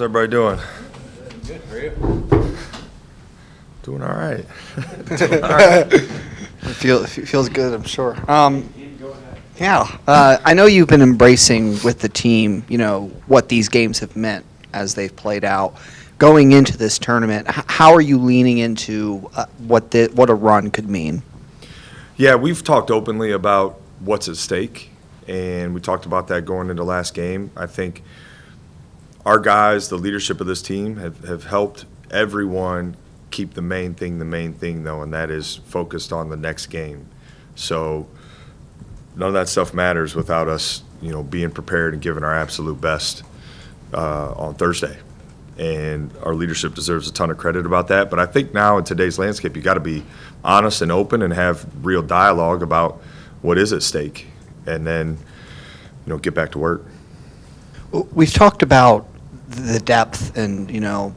How's everybody doing? Good. How are you? Doing all right. It feels good, I'm sure. I know you've been embracing with the team, what these games have meant as they've played out. Going into this tournament, how are you leaning into what a run could mean? Yeah, we've talked openly about what's at stake, and we talked about that going into last game. I think our guys, the leadership of this team, have helped everyone keep the main thing, though, and that is focused on the next game. So none of that stuff matters without us, being prepared and giving our absolute best on Thursday. And our leadership deserves a ton of credit about that. But I think now in today's landscape, you got to be honest and open and have real dialogue about what is at stake, and then, get back to work. We've talked about the depth and,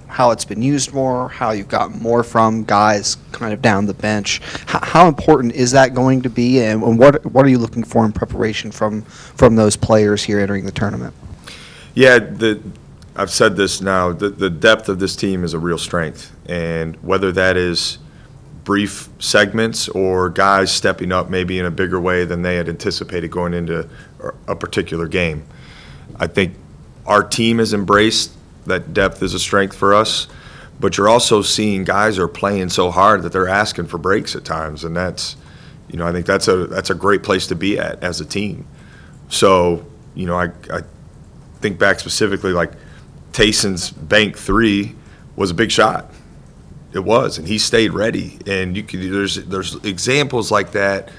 how it's been used more, how you've gotten more from guys kind of down the bench. How important is that going to be, and what are you looking for in preparation from those players here entering the tournament? Yeah, I've said this now, the depth of this team is a real strength, and whether that is brief segments or guys stepping up maybe in a bigger way than they had anticipated going into a particular game. I think our team has embraced that depth is a strength for us, but you're also seeing guys are playing so hard that they're asking for breaks at times, and that's, I think that's a great place to be at as a team. So, I think back specifically like Tayson's bank three was a big shot. It was, and he stayed ready. And there's examples like that,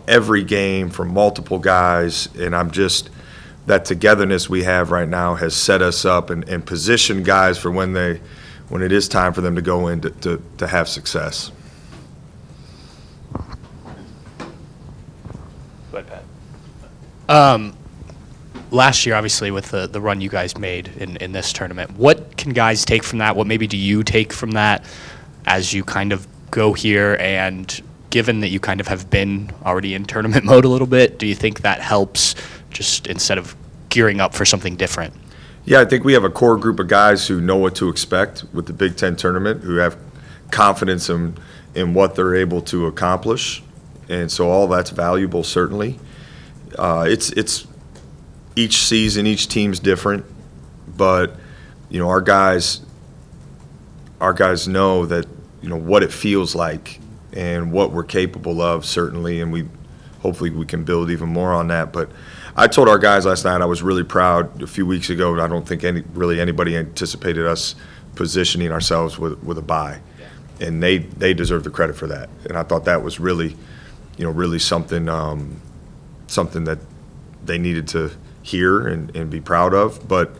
every game from multiple guys. And that togetherness we have right now has set us up and positioned guys for when it is time for them to go in to have success. Go ahead, Pat. Last year, obviously, with the run you guys made in this tournament, what can guys take from that? What maybe do you take from that as you kind of go here? And given that you kind of have been already in tournament mode a little bit, do you think that helps just instead of gearing up for something different? Yeah, I think we have a core group of guys who know what to expect with the Big Ten tournament, who have confidence in what they're able to accomplish. And so all that's valuable, certainly. It's each season, each team's different, but our guys know that what it feels like and what we're capable of, certainly, and hopefully we can build even more on that. But I told our guys last night I was really proud. A few weeks ago, I don't think anybody anticipated us positioning ourselves with a bye, and they deserve the credit for that. And I thought that was really, really something that they needed to hear and be proud of. But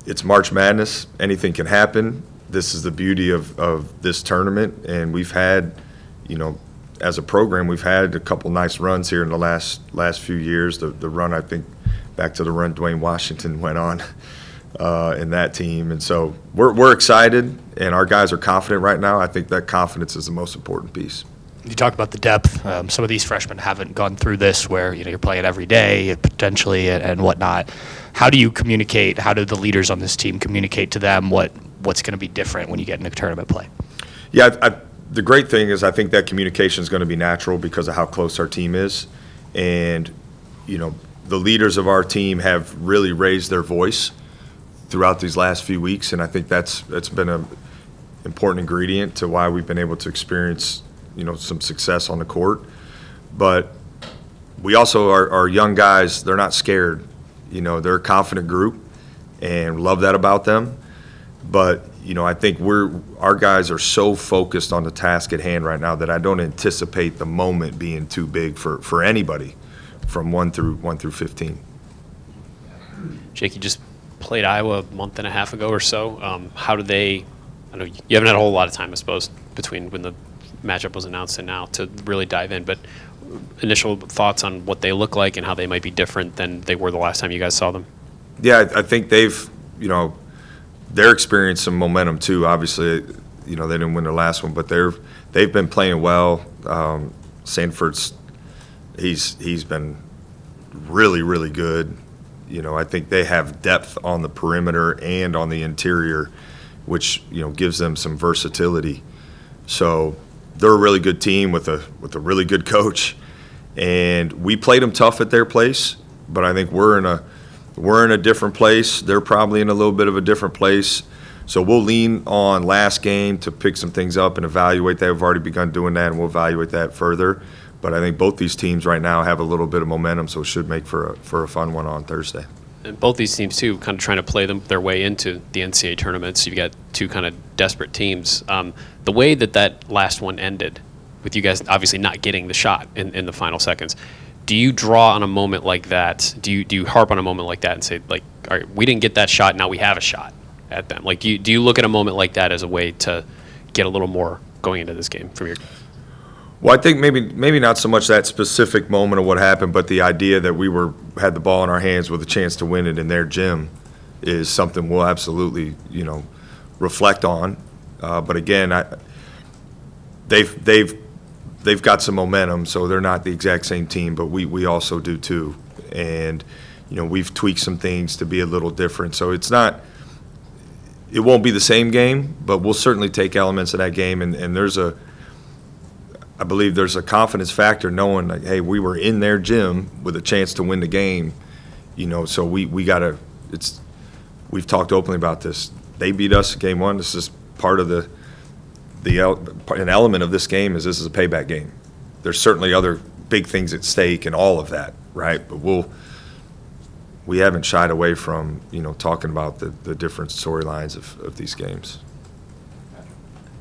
it's March Madness, anything can happen. This is the beauty of this tournament, and we've had as a program we've had a couple nice runs here in the last few years. The run, I think, back to the run Dwayne Washington went on in that team, and so we're excited and our guys are confident right now. I think that confidence is the most important piece. You talked about the depth. Some of these freshmen haven't gone through this where you're playing every day potentially and whatnot. How do you communicate? How do the leaders on this team communicate to them what's going to be different when you get into tournament play? Yeah, the great thing is I think that communication is going to be natural because of how close our team is, and the leaders of our team have really raised their voice throughout these last few weeks, and I think that's been an important ingredient to why we've been able to experience some success on the court. But we also our young guys, they're not scared. They're a confident group and love that about them. But I think our guys are so focused on the task at hand right now that I don't anticipate the moment being too big for anybody from 1 through 15. Jake, you just played Iowa a month and a half ago or so. How do they? I know you haven't had a whole lot of time, I suppose, between when the matchup was announced and now to really dive in, but initial thoughts on what they look like and how they might be different than they were the last time you guys saw them? Yeah, I think they've, they're experiencing some momentum too. Obviously, they didn't win their last one, but they've been playing well. Sanford's he's been really, really good. I think they have depth on the perimeter and on the interior, which, gives them some versatility. So they're a really good team with a really good coach. And we played them tough at their place, but I think we're in a different place. They're probably in a little bit of a different place. So we'll lean on last game to pick some things up and evaluate that. We've already begun doing that, and we'll evaluate that further. But I think both these teams right now have a little bit of momentum, so it should make for a fun one on Thursday. And both these teams, too, kind of trying to play their way into the NCAA tournament. So you've got two kind of desperate teams. The way that last one ended, with you guys obviously not getting the shot in the final seconds, do you draw on a moment like that? Do you harp on a moment like that and say, like, all right, we didn't get that shot, now we have a shot at them? Like, do you look at a moment like that as a way to get a little more going into this game from your? Well, I think maybe not so much that specific moment of what happened, but the idea that we had the ball in our hands with a chance to win it in their gym is something we'll absolutely, reflect on. But again, they've got some momentum, so they're not the exact same team, but we also do too. And we've tweaked some things to be a little different. So it won't be the same game, but we'll certainly take elements of that game. And I believe there's a confidence factor knowing, like, hey, we were in their gym with a chance to win the game, so we got to – we've talked openly about this. They beat us game one. This is part of an element of this game is this is a payback game. There's certainly other big things at stake and all of that, right? But we haven't shied away from, talking about the different storylines of these games.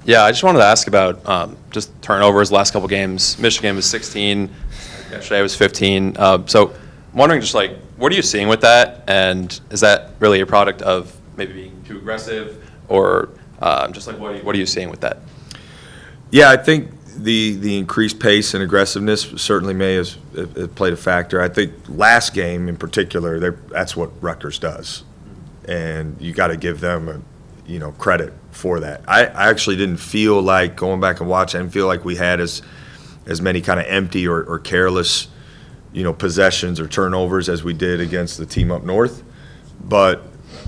Yeah, I just wanted to ask about just turnovers last couple games. Michigan was 16. Yesterday was 15. So I'm wondering just like, what are you seeing with that? And is that really a product of maybe being too aggressive or just like what are you seeing with that? Yeah, I think the increased pace and aggressiveness certainly may have played a factor. I think last game in particular, that's what Rutgers does. And you got to give them credit for that. I actually didn't feel like, going back and watching, I didn't feel like we had as many kind of empty or careless, possessions or turnovers as we did against the team up north. But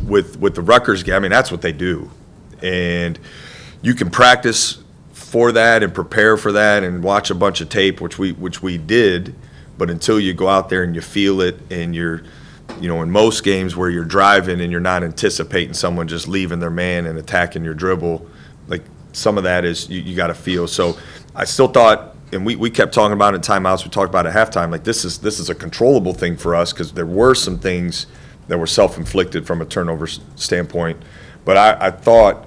with the Rutgers game, I mean, that's what they do. And you can practice for that and prepare for that and watch a bunch of tape, which we did, but until you go out there and you feel it and you're in most games where you're driving and you're not anticipating someone just leaving their man and attacking your dribble, like some of that is you got to feel. So I still thought, and we kept talking about it in timeouts, we talked about it at halftime, like this is a controllable thing for us because there were some things that were self-inflicted from a turnover standpoint. But I thought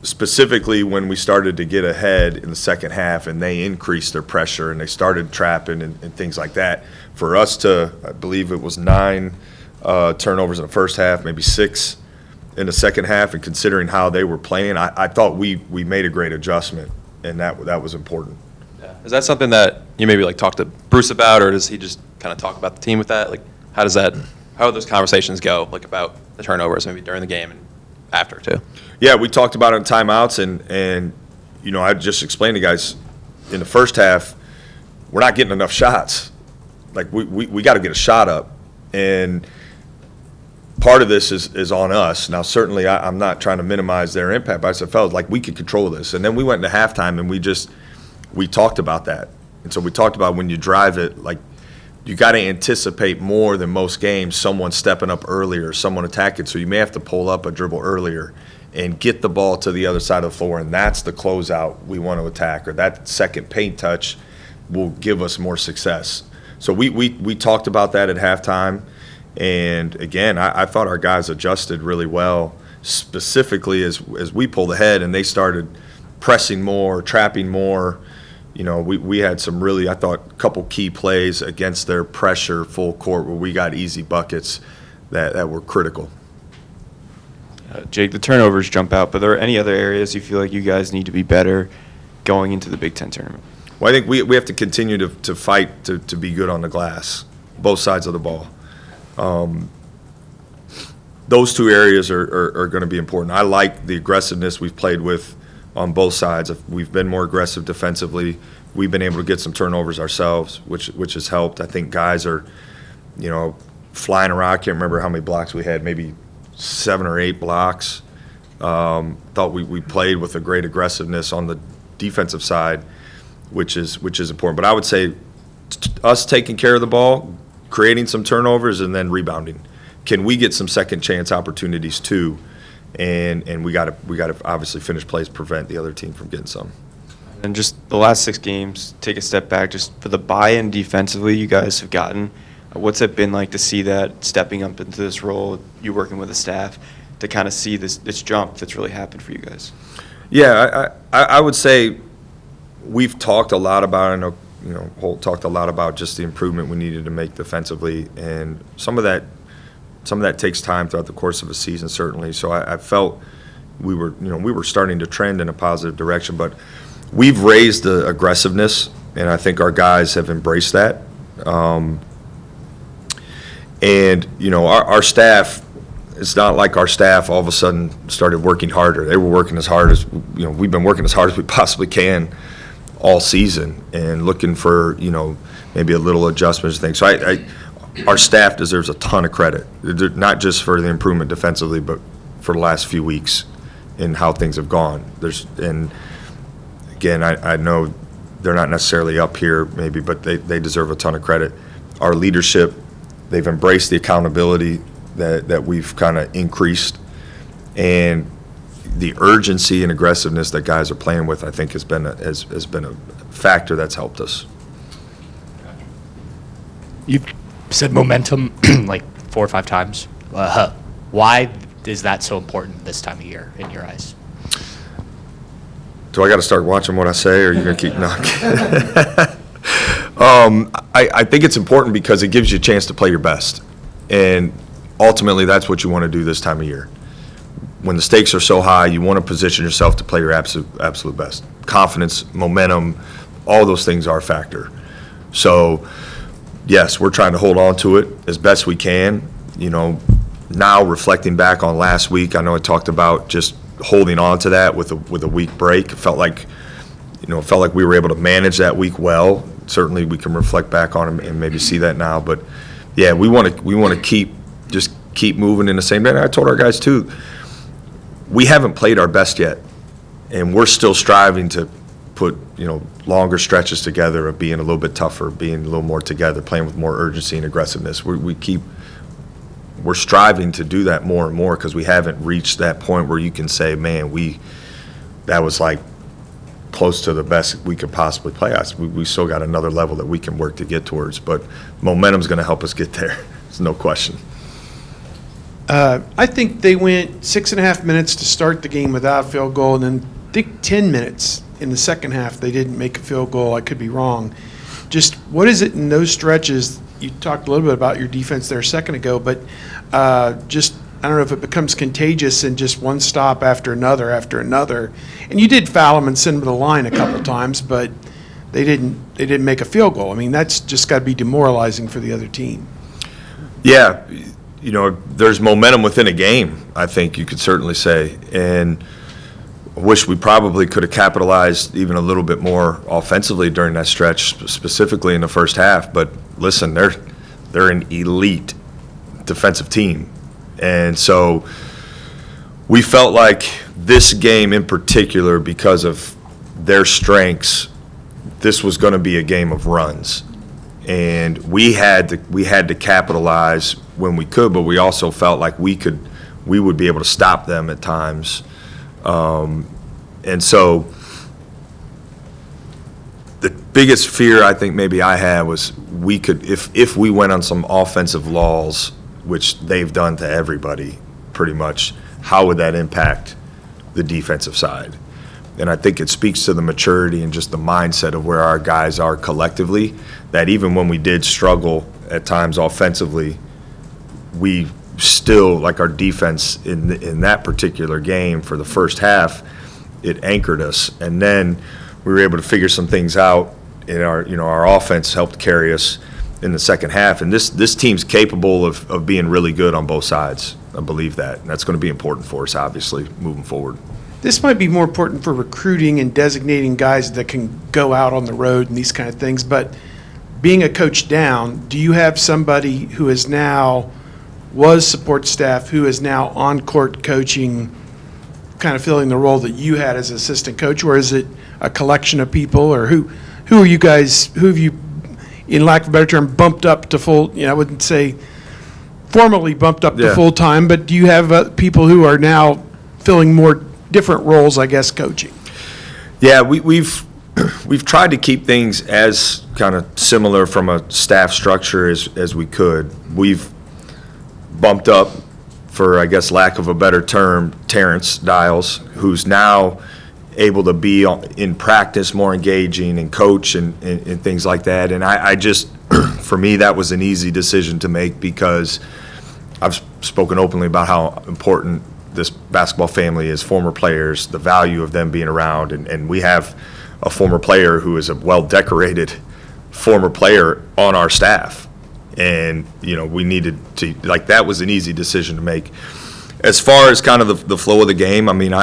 specifically when we started to get ahead in the second half and they increased their pressure and they started trapping and things like that, for us to, I believe it was 9 turnovers in the first half, maybe 6 in the second half, and considering how they were playing, I thought we made a great adjustment, and that was important. Yeah. Is that something that you maybe like talk to Bruce about, or does he just kind of talk about the team with that? Like, how do those conversations go, like about the turnovers maybe during the game and after too? Yeah, we talked about it in timeouts, and I just explained to guys in the first half, we're not getting enough shots. Like we got to get a shot up, and part of this is on us. Now, certainly, I'm not trying to minimize their impact, but I said, fellas, like we could control this. And then we went into halftime, and we talked about that. And so we talked about when you drive it, like you got to anticipate more than most games someone stepping up earlier, someone attacking. So you may have to pull up a dribble earlier and get the ball to the other side of the floor, and that's the closeout we want to attack, or that second paint touch will give us more success. So we talked about that at halftime, and again, I thought our guys adjusted really well, specifically as we pulled ahead and they started pressing more, trapping more. We had some really, I thought, a couple key plays against their pressure full court where we got easy buckets that were critical. Jake, the turnovers jump out, but are there any other areas you feel like you guys need to be better going into the Big Ten tournament? Well, I think we have to continue to fight to be good on the glass, both sides of the ball. Those two areas are going to be important. I like the aggressiveness we've played with on both sides. We've been more aggressive defensively. We've been able to get some turnovers ourselves, which has helped. I think guys are, flying around. I can't remember how many blocks we had, maybe 7 or 8 blocks. Thought we played with a great aggressiveness on the defensive side, which is important. But I would say us taking care of the ball, creating some turnovers, and then rebounding. Can we get some second chance opportunities too? And we got to obviously finish plays, prevent the other team from getting some. And just the last 6 games, take a step back, just for the buy-in defensively you guys have gotten. What's it been like to see that stepping up into this role, you working with the staff, to kind of see this jump that's really happened for you guys? Yeah, I would say we've talked a lot about, I know, Holt talked a lot about just the improvement we needed to make defensively, and some of that takes time throughout the course of a season, certainly. So I felt we were starting to trend in a positive direction, but we've raised the aggressiveness, and I think our guys have embraced that. And our staff, it's not like our staff all of a sudden started working harder. They were working as hard as we've been working as hard as we possibly can all season, and looking for maybe a little adjustments and things. So our staff deserves a ton of credit, not just for the improvement defensively, but for the last few weeks and how things have gone. And again, I know they're not necessarily up here maybe, but they deserve a ton of credit. Our leadership, they've embraced the accountability that we've kind of increased, and the urgency and aggressiveness that guys are playing with, I think, has been a factor that's helped us. You've said momentum like 4 or 5 times. Why is that so important this time of year in your eyes? Do I got to start watching what I say, or are you going to keep knocking? I think it's important because it gives you a chance to play your best. And ultimately, that's what you want to do this time of year. When the stakes are so high, you want to position yourself to play your absolute best. Confidence, momentum, all those things are a factor. So, yes, we're trying to hold on to it as best we can. Now reflecting back on last week, I know I talked about just holding on to that with a week break. It felt like we were able to manage that week well. Certainly, we can reflect back on it and maybe see that now. But yeah, we want to keep moving in the same way. And I told our guys too, we haven't played our best yet, and we're still striving to put longer stretches together of being a little bit tougher, being a little more together, playing with more urgency and aggressiveness. We're striving to do that more and more, because we haven't reached that point where you can say, man, that was like close to the best we could possibly play. We still got another level that we can work to get towards, but momentum's going to help us get there. There's no question. I think they went 6.5 minutes to start the game without a field goal, and then I think 10 minutes in the second half they didn't make a field goal. I could be wrong. Just what is it in those stretches? You talked a little bit about your defense there a second ago, but just I don't know if it becomes contagious and just one stop after another. And you did foul them and send them to the line a couple times, but they didn't make a field goal. I mean, that's just got to be demoralizing for the other team. Yeah, there's momentum within a game, I think you could certainly say, and I wish we probably could have capitalized even a little bit more offensively during that stretch, specifically in the first half. But listen, they're an elite defensive team, and so we felt like this game in particular, because of their strengths, this was going to be a game of runs, and we had to capitalize when we could, but we also felt like we would be able to stop them at times. And so the biggest fear I think maybe I had was we could, if we went on some offensive lulls, which they've done to everybody pretty much, how would that impact the defensive side? And I think it speaks to the maturity and just the mindset of where our guys are collectively, that even when we did struggle at times offensively, we still, like our defense in that particular game for the first half, it anchored us. And then we were able to figure some things out, and our offense helped carry us in the second half. And this team's capable of being really good on both sides. I believe that. And that's going to be important for us, obviously, moving forward. This might be more important for recruiting and designating guys that can go out on the road and these kind of things, but being a coach down, do you have somebody who is now was support staff who is now on court coaching, kind of filling the role that you had as assistant coach, or is it a collection of people, or who are you guys, who have you, in lack of a better term, bumped up to full, I wouldn't say formally bumped up to Yeah. full time, but do you have people who are now filling more different roles, I guess, coaching? Yeah, we've tried to keep things as kind of similar from a staff structure as we could. We've bumped up, for I guess lack of a better term, Terrence Dials, who's now able to be in practice more engaging and coach and things like that. And I just, for me, that was an easy decision to make because I've spoken openly about how important this basketball family is, former players, the value of them being around. And we have a former player who is a well-decorated former player on our staff. And, we needed to, that was an easy decision to make. As far as kind of the flow of the game, I mean,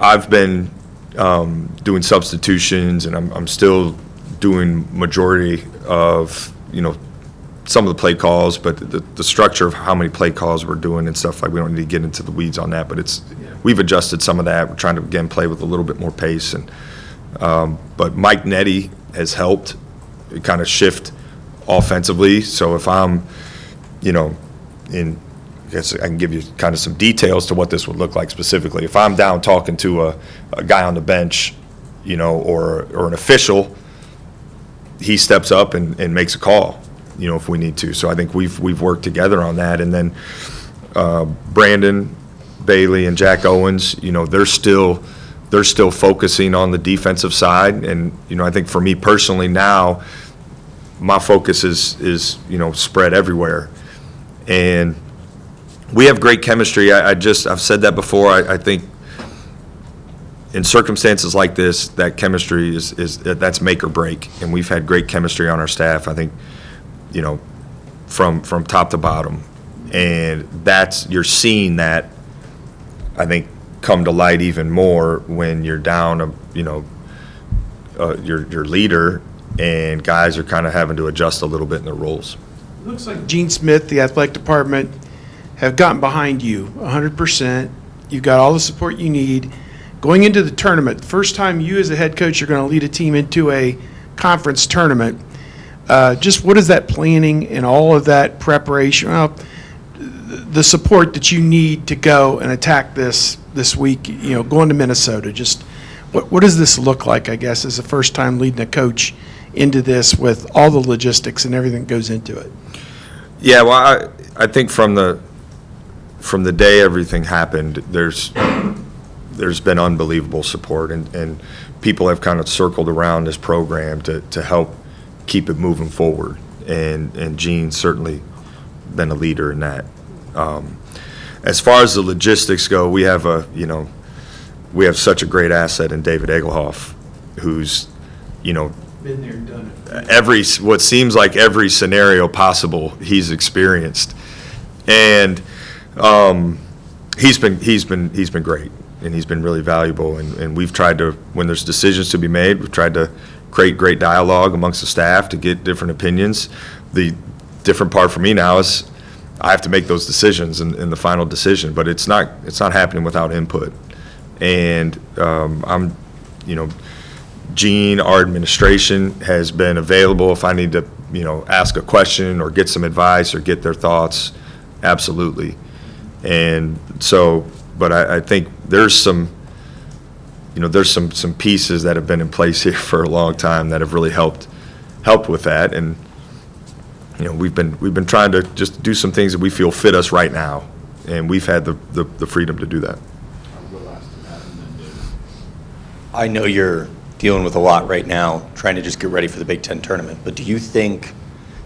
I've been doing substitutions, and I'm still doing majority of, some of the play calls, but the structure of how many play calls we're doing and stuff, we don't need to get into the weeds on that, but we've adjusted some of that. We're trying to, again, play with a little bit more pace. And but Mike Nettie has helped kind of shift offensively. So if I'm, I guess I can give you kind of some details to what this would look like specifically. If I'm down talking to a guy on the bench, or an official, he steps up and makes a call, if we need to. So I think we've worked together on that. And then Brandon Bailey and Jack Owens, they're still focusing on the defensive side. And I think for me personally now, my focus is spread everywhere. And we have great chemistry. I've said that before. I think in circumstances like this, that chemistry that's make or break. And we've had great chemistry on our staff. I think, from top to bottom. And you're seeing that, I think, come to light even more when you're down your leader, and guys are kind of having to adjust a little bit in their roles. It looks like Gene Smith, the athletic department, have gotten behind you 100%. You've got all the support you need. Going into the tournament, first time you as a head coach are going to lead a team into a conference tournament. Just what is that planning and all of that preparation, the support that you need to go and attack this week, going to Minnesota? Just what does this look like, I guess, as a first time leading a coach into this with all the logistics and everything that goes into it? Yeah, well, I think from the day everything happened, there's been unbelievable support, and people have kind of circled around this program to help keep it moving forward. And Gene's certainly been a leader in that. As far as the logistics go, we have such a great asset in David Egelhoff, who's, Been there, done it. what seems like every scenario possible he's experienced. And he's been great, and he's been really valuable. And we've tried to, when there's decisions to be made, we've tried to create great dialogue amongst the staff to get different opinions. The different part for me now is I have to make those decisions in the final decision, but it's not happening without input. And Gene, our administration, has been available if I need to, ask a question or get some advice or get their thoughts. Absolutely. And so, but I think there's some pieces that have been in place here for a long time that have really helped with that. And we've been trying to just do some things that we feel fit us right now, and we've had the freedom to do that. I know you're dealing with a lot right now, trying to just get ready for the Big Ten tournament, but do you think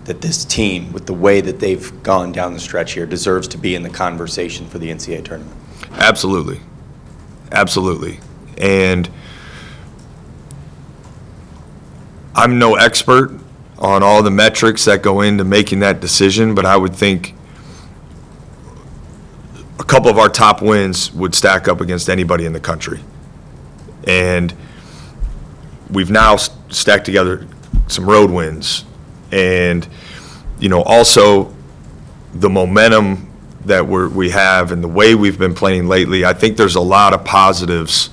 that this team, with the way that they've gone down the stretch here, deserves to be in the conversation for the NCAA tournament? Absolutely. Absolutely. And I'm no expert on all the metrics that go into making that decision, but I would think a couple of our top wins would stack up against anybody in the country. And we've now stacked together some road wins, and also the momentum that we have and the way we've been playing lately. I think there's a lot of positives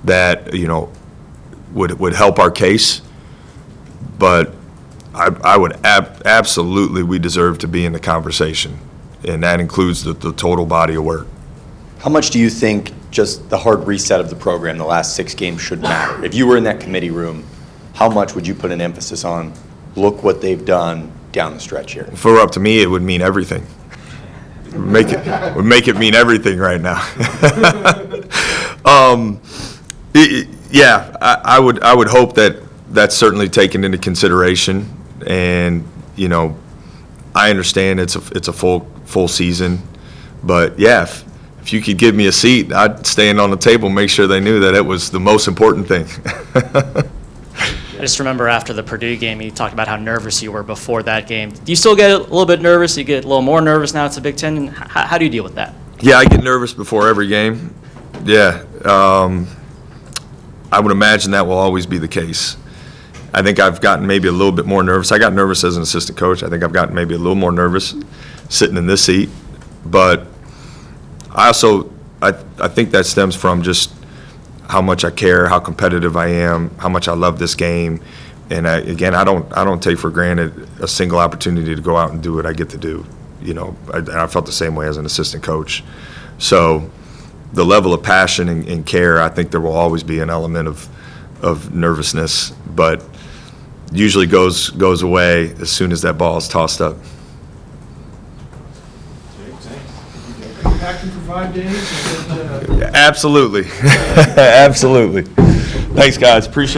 that would help our case, but I would absolutely, we deserve to be in the conversation, and that includes the total body of work. How much do you think just the hard reset of the program, the last 6 games, should matter? If you were in that committee room, how much would you put an emphasis on, look what they've done down the stretch here? If it were up to me, it would mean everything. It would make it mean everything right now. I would hope that that's certainly taken into consideration, and I understand it's a full season, but yeah, if you could give me a seat, I'd stand on the table and make sure they knew that it was the most important thing. I just remember after the Purdue game, you talked about how nervous you were before that game. Do you still get a little bit nervous? You get a little more nervous now it's a Big Ten? How do you deal with that? Yeah, I get nervous before every game. Yeah, I would imagine that will always be the case. I think I've gotten maybe a little bit more nervous. I got nervous as an assistant coach. I think I've gotten maybe a little more nervous sitting in this seat. But I think that stems from just how much I care, how competitive I am, how much I love this game. And I don't take for granted a single opportunity to go out and do what I get to do. I felt the same way as an assistant coach. So the level of passion and care, I think there will always be an element of nervousness, but usually goes away as soon as that ball is tossed up. Back in for 5 days? Absolutely. Absolutely. Thanks, guys. Appreciate it.